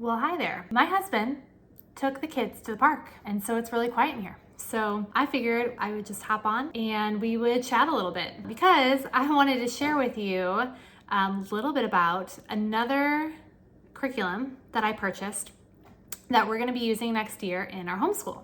Well, hi there. My husband took the kids to the park, and so it's really quiet in here. So I figured I would just hop on and we would chat a little bit because I wanted to share with you a little bit about another curriculum that I purchased that we're going to be using next year in our homeschool.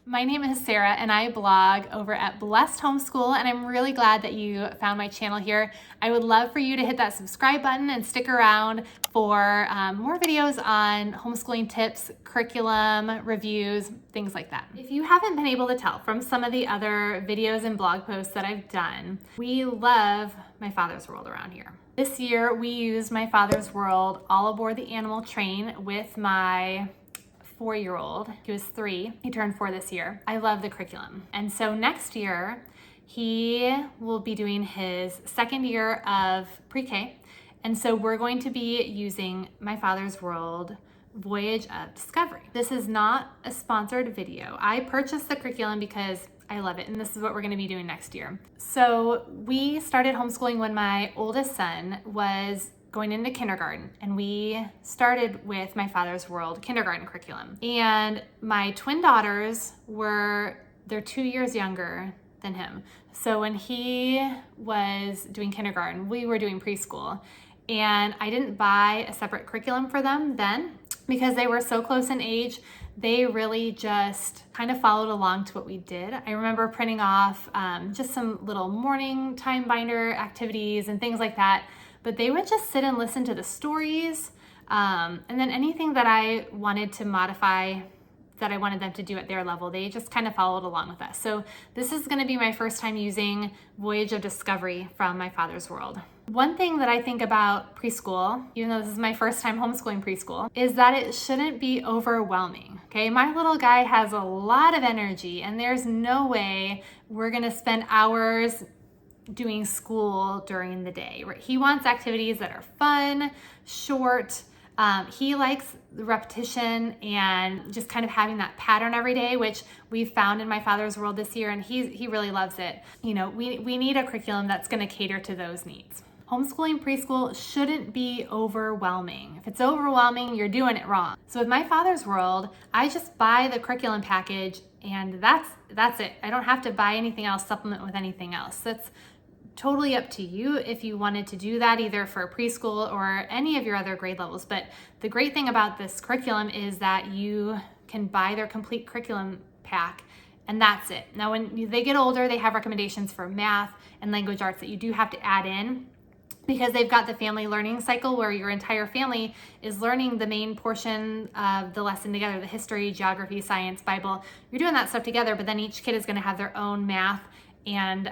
My name is Sara and I blog over at Blessed Homeschool, and I'm really glad that you found my channel here. I would love for you to hit that subscribe button and stick around for more videos on homeschooling tips, curriculum, reviews, things like that. If you haven't been able to tell from some of the other videos and blog posts that I've done, we love My Father's World around here. This year we used My Father's World all aboard the animal train with my 4-year-old. He was 3. He turned 4 this year. I love the curriculum. And so next year, he will be doing his second year of pre-K. And so we're going to be using My Father's World Voyage of Discovery. This is not a sponsored video. I purchased the curriculum because I love it, and this is what we're going to be doing next year. So we started homeschooling when my oldest son was going into kindergarten, and we started with My Father's World kindergarten curriculum. And my twin daughters they're 2 years younger than him. So when he was doing kindergarten, we were doing preschool. And I didn't buy a separate curriculum for them then because they were so close in age. They really just kind of followed along to what we did. I remember printing off just some little morning time binder activities and things like that. But they would just sit and listen to the stories, and then anything that I wanted to modify, that I wanted them to do at their level, they just kind of followed along with us. So this is going to be my first time using Voyage of Discovery from My Father's World. One thing that I think about preschool, even though this is my first time homeschooling preschool, is that it shouldn't be overwhelming. Okay, my little guy has a lot of energy, and there's no way we're going to spend hours doing school during the day. He wants activities that are fun, short. He likes the repetition and just kind of having that pattern every day, which we've found in My Father's World this year, and he really loves it. You know, we need a curriculum that's going to cater to those needs. Homeschooling preschool shouldn't be overwhelming. If it's overwhelming, you're doing it wrong. So with My Father's World, I just buy the curriculum package, and that's it. I don't have to buy anything else, supplement with anything else. That's totally up to you if you wanted to do that, either for preschool or any of your other grade levels. But the great thing about this curriculum is that you can buy their complete curriculum pack, and that's it. Now, when they get older, they have recommendations for math and language arts that you do have to add in, because they've got the family learning cycle where your entire family is learning the main portion of the lesson together, the history, geography, science, Bible. You're doing that stuff together, but then each kid is going to have their own math and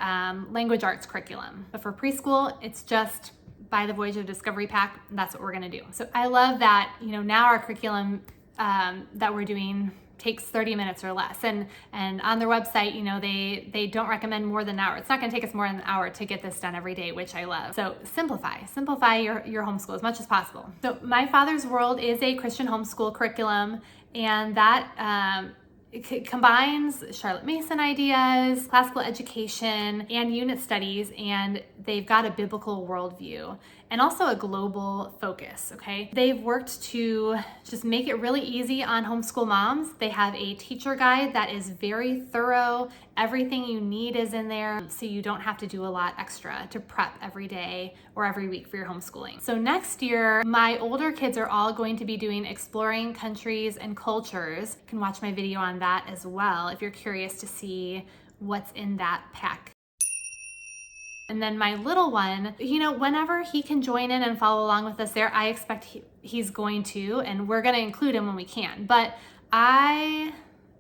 language arts curriculum. But for preschool, it's just buy the Voyage of Discovery pack. That's what we're gonna do. So I love that, now our curriculum that we're doing takes 30 minutes or less. And on their website, they don't recommend more than an hour. It's not gonna take us more than an hour to get this done every day, which I love. So simplify your homeschool as much as possible. So My Father's World is a Christian homeschool curriculum, and that it combines Charlotte Mason ideas, classical education, and unit studies, and they've got a biblical worldview and also a global focus, okay? They've worked to just make it really easy on homeschool moms. They have a teacher guide that is very thorough. Everything you need is in there, so you don't have to do a lot extra to prep every day or every week for your homeschooling. So next year, my older kids are all going to be doing Exploring Countries and Cultures. You can watch my video on that as well if you're curious to see what's in that pack. And then my little one, whenever he can join in and follow along with us there, I expect he's going to, and we're going to include him when we can. But I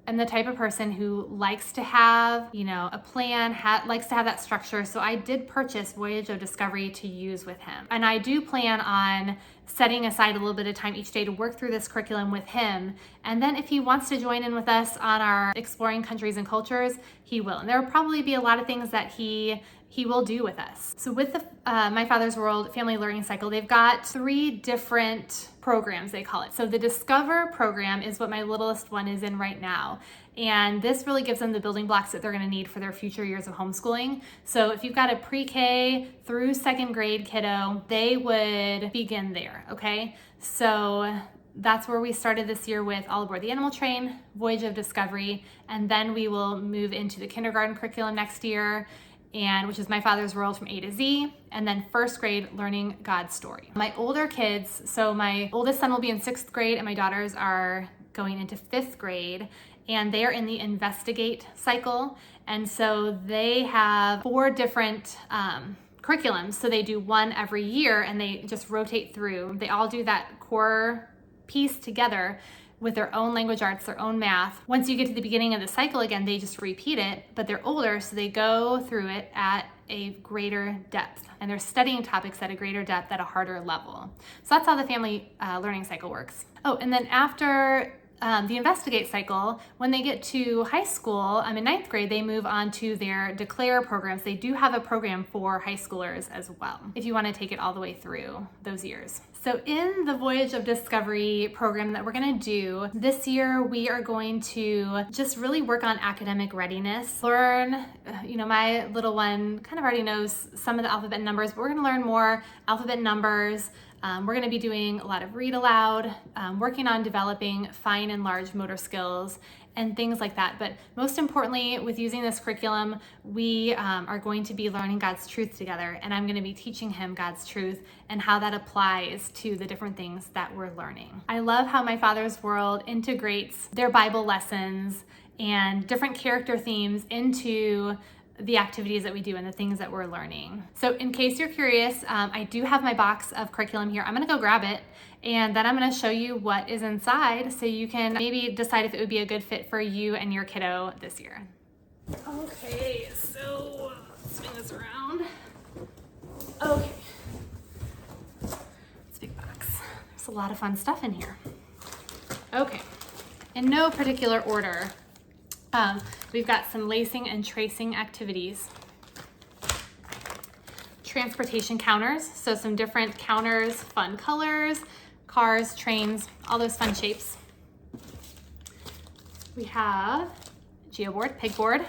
am the type of person who likes to have, a plan, likes to have that structure. So I did purchase Voyage of Discovery to use with him. And I do plan on setting aside a little bit of time each day to work through this curriculum with him. And then if he wants to join in with us on our Exploring Countries and Cultures, he will. And there will probably be a lot of things that he will do with us. So with the My Father's World Family Learning Cycle, they've got 3 different programs, they call it. So the Discover program is what my littlest one is in right now. And this really gives them the building blocks that they're gonna need for their future years of homeschooling. So if you've got a pre-K through 2nd grade kiddo, they would begin there, okay? So that's where we started this year with All Aboard the Animal Train, Voyage of Discovery, and then we will move into the kindergarten curriculum next year, and which is My Father's World from A to Z, and then 1st grade learning God's story. My older kids, so my oldest son will be in 6th grade and my daughters are going into 5th grade, and they are in the investigate cycle. And so they have 4 different curriculums. So they do one every year and they just rotate through. They all do that core piece together with their own language arts, their own math. Once you get to the beginning of the cycle again, they just repeat it, but they're older, so they go through it at a greater depth, and they're studying topics at a greater depth at a harder level. So that's how the family learning cycle works. Oh, and then after the investigate cycle, when they get to high school, in 9th grade, they move on to their declare programs. They do have a program for high schoolers as well, if you want to take it all the way through those years. So in the Voyage of Discovery program that we're going to do this year, we are going to just really work on academic readiness. Learn, my little one kind of already knows some of the alphabet numbers, but we're going to learn more alphabet numbers. We're going to be doing a lot of read aloud, working on developing fine and large motor skills and things like that. But most importantly, with using this curriculum, we are going to be learning God's truth together, and I'm going to be teaching him God's truth and how that applies to the different things that we're learning. I love how My Father's World integrates their Bible lessons and different character themes into the activities that we do and the things that we're learning. So in case you're curious, I do have my box of curriculum here. I'm gonna go grab it, and then I'm gonna show you what is inside so you can maybe decide if it would be a good fit for you and your kiddo this year. Okay, so let's swing this around. Okay, it's a big box. There's a lot of fun stuff in here. Okay, in no particular order, we've got some lacing and tracing activities. Transportation counters, so some different counters, fun colors, cars, trains, all those fun shapes. We have geoboard, pegboard.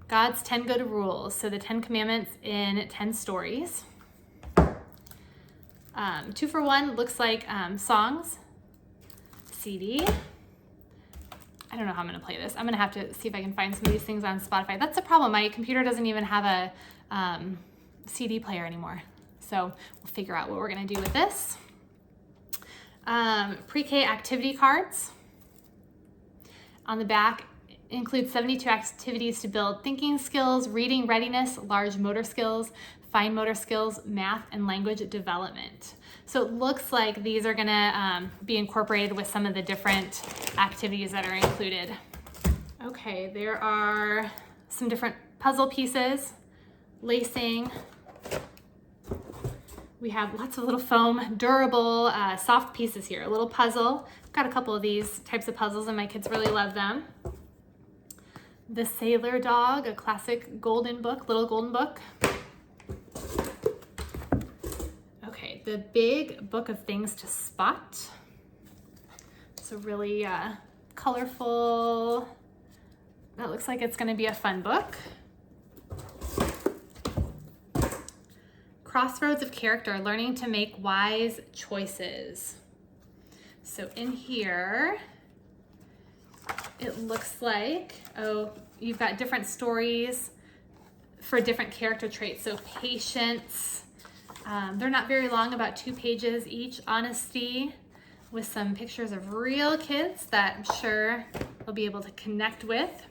God's 10 good rules, so the 10 commandments in 10 stories. 2-for-1 looks like songs. CD. I don't know how I'm gonna play this. I'm gonna have to see if I can find some of these things on Spotify. That's the problem. My computer doesn't even have a CD player anymore. So we'll figure out what we're gonna do with this. Pre-K activity cards. On the back includes 72 activities to build thinking skills, reading readiness, large motor skills, fine motor skills, math, and language development. So it looks like these are gonna be incorporated with some of the different activities that are included. Okay, there are some different puzzle pieces, lacing. We have lots of little foam, durable, soft pieces here. A little puzzle. I've got a couple of these types of puzzles and my kids really love them. The Sailor Dog, a classic golden book, little golden book. Okay, the Big Book of Things to Spot. It's a really colorful, that looks like it's gonna be a fun book. Crossroads of Character, learning to make wise choices. So in here, it looks like, you've got different stories for different character traits. So patience, they're not very long, about 2 pages each. Honesty, with some pictures of real kids that I'm sure they'll be able to connect with.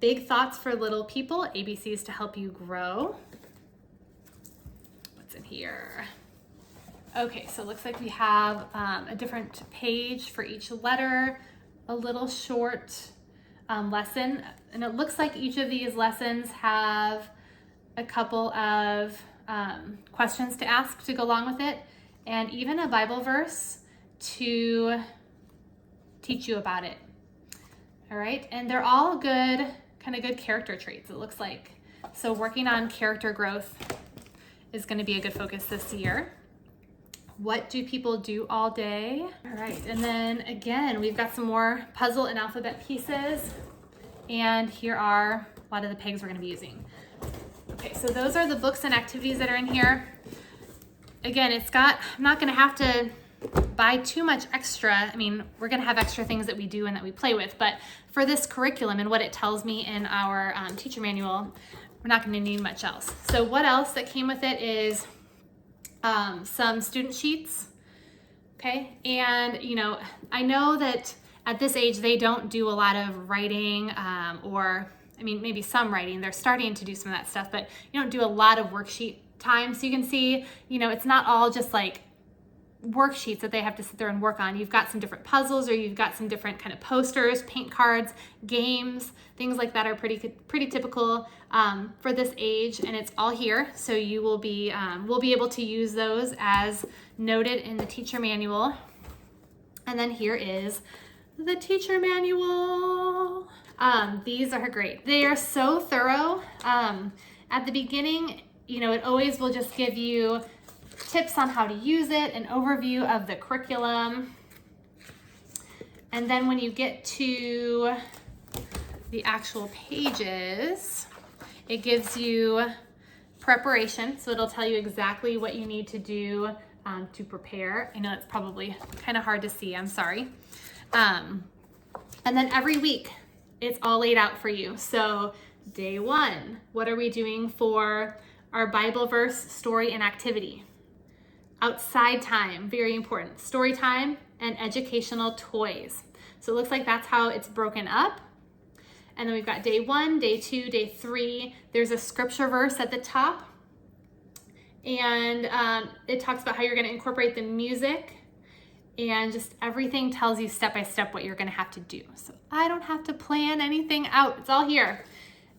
Big Thoughts for Little People, ABCs to help you grow. What's in here? Okay, so it looks like we have a different page for each letter, a little short lesson, and it looks like each of these lessons have a couple of questions to ask to go along with it, and even a Bible verse to teach you about it. All right, and they're all good, kind of good character traits, it looks like. So working on character growth is going to be a good focus this year. what do people do all day? All right, and then again, we've got some more puzzle and alphabet pieces. And here are a lot of the pegs we're gonna be using. Okay, so those are the books and activities that are in here. Again, I'm not gonna have to buy too much extra. I mean, we're gonna have extra things that we do and that we play with, but for this curriculum and what it tells me in our teacher manual, we're not gonna need much else. So what else that came with it is some student sheets, okay? And I know that at this age, they don't do a lot of writing or, I mean, maybe some writing. They're starting to do some of that stuff, but you don't do a lot of worksheet time. So you can see, it's not all just like worksheets that they have to sit there and work on. You've got some different puzzles, or you've got some different kind of posters, paint cards, games, things like that are pretty typical for this age, and it's all here. So you will be able to use those as noted in the teacher manual. And then here is the teacher manual. These are great. They are so thorough. At the beginning, it always will just give you tips on how to use it, an overview of the curriculum. And then when you get to the actual pages, it gives you preparation. So it'll tell you exactly what you need to do to prepare. I know it's probably kind of hard to see, I'm sorry. And then every week, it's all laid out for you. So day 1, what are we doing for our Bible verse, story, and activity? Outside time, very important. Story time and educational toys. So it looks like that's how it's broken up. And then we've got day 1, day 2, day 3. There's a scripture verse at the top. And it talks about how you're gonna incorporate the music, and just everything tells you step by step what you're gonna have to do. So I don't have to plan anything out, it's all here.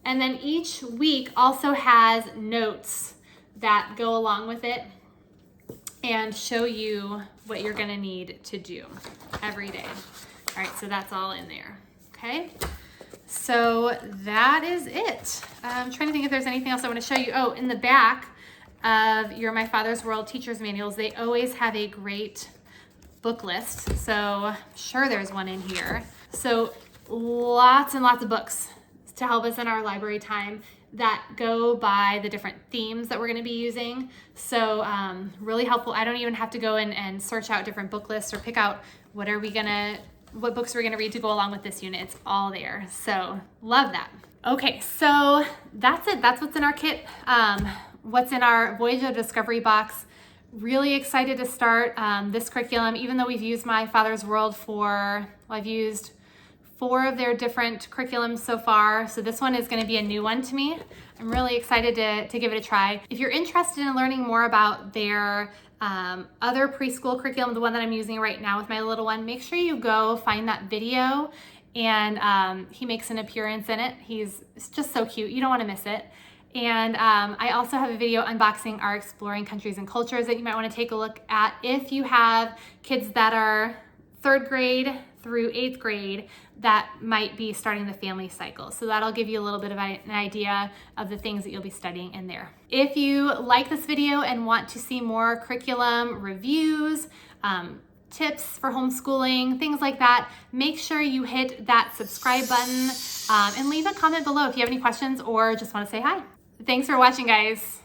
And then each week also has notes that go along with it and show you what you're gonna need to do every day. All right, so that's all in there, okay? So that is it. I'm trying to think if there's anything else I wanna show you. Oh, in the back of your My Father's World teacher's manuals, they always have a great book list. So I'm sure there's one in here. So lots and lots of books to help us in our library time that go by the different themes that we're going to be using. So really helpful. I don't even have to go in and search out different book lists or pick out what books we're going to read to go along with this unit. It's all there. So love that. Okay, so that's it. That's what's in our kit. What's in our Voyage of Discovery box. Really excited to start this curriculum, even though we've used My Father's World I've used 4 of their different curriculums so far. So this one is going to be a new one to me. I'm really excited to give it a try. If you're interested in learning more about their other preschool curriculum, the one that I'm using right now with my little one, make sure you go find that video, and he makes an appearance in it. It's just so cute. You don't want to miss it. And I also have a video unboxing our Exploring Countries and Cultures that you might want to take a look at if you have kids that are 3rd grade through 8th grade that might be starting the family cycle. So that'll give you a little bit of an idea of the things that you'll be studying in there. If you like this video and want to see more curriculum reviews, tips for homeschooling, things like that, make sure you hit that subscribe button and leave a comment below if you have any questions or just want to say hi. Thanks for watching, guys.